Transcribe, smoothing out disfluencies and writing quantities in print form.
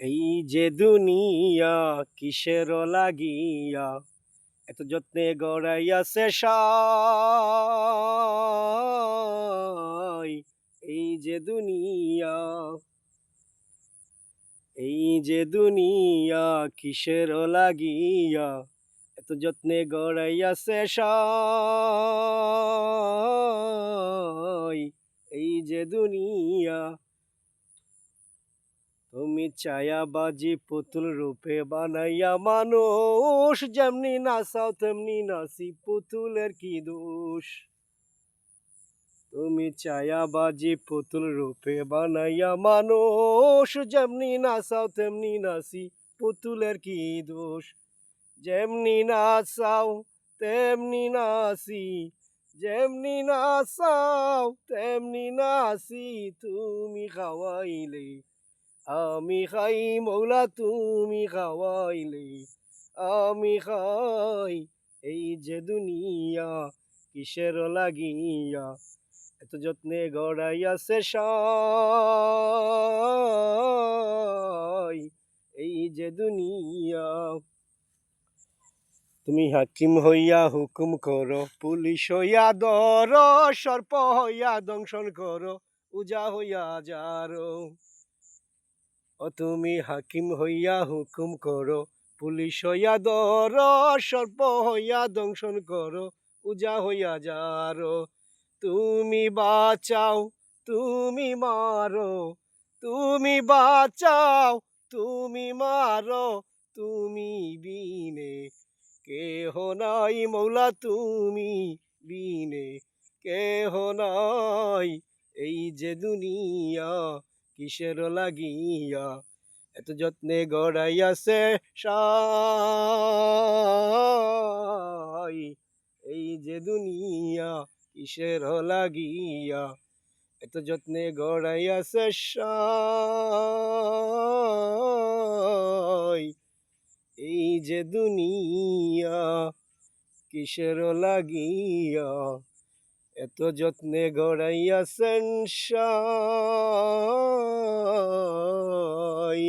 এই যে দুনিয়া কিসের লাগিয়া এত যত্নে গড়াইয়াছে সাই। এই যে দুনিয়া, এই যে দুনিয়া কিসের লাগিয়া এত যত্নে গড়াইয়াছে সাই। এই যে দুনিয়া, তুমি ছায়াবাজি পুতুল রূপে বানাইয়া মানুষ, যেমনি নাচাও তেমনি নাচি, পুতুলের কি দোষ। তুমি ছায়াবাজি পুতুল রূপে বানাইয়া মানুষ, যেমনি নাচাও তেমনি নাচি, পুতুলের কি দোষ। যেমনি নাচাও তেমনি নাচি, যেমনি নাচাও তেমনি নাচি, তুমি খাওয়াইলে আমি খাই মৌলা, তুমি খাওয়াইলে আমি খাই। এই যে দুনিয়া কিসের লাগিয়া এত যত্নে গড়াইয়াছে সাই। এই যে দুনিয়া, তুমি হাকিম হইয়া হুকুম করো, পুলিশ হইয়া ধর, সর্প হইয়া দংশন করো, উজা হইয়া যারো। ও তুমি হাকিম হইয়া হুকুম করো, পুলিশ হইয়া ধর, সর্প হইয়া দংশন করো, উজা হইয়া যারো। তুমি বাঁচাও তুমি মারো, তুমি বাঁচাও তুমি মারো, তুমি বিনে কেহ নাই মৌলা, তুমি বিনে কেহ নাই। এই যে দুনিয়া কিসের লাগিয়া এত যত্নে গড়াইয়াছে সাই। এই যে দুনিয়া কিসের লাগিয়া এত যত্নে গড়াইয়াছে সাই। এই যে দুনিয়া কিসের লাগিয়া এত যত্নে গড়াইয়াছেন সাই।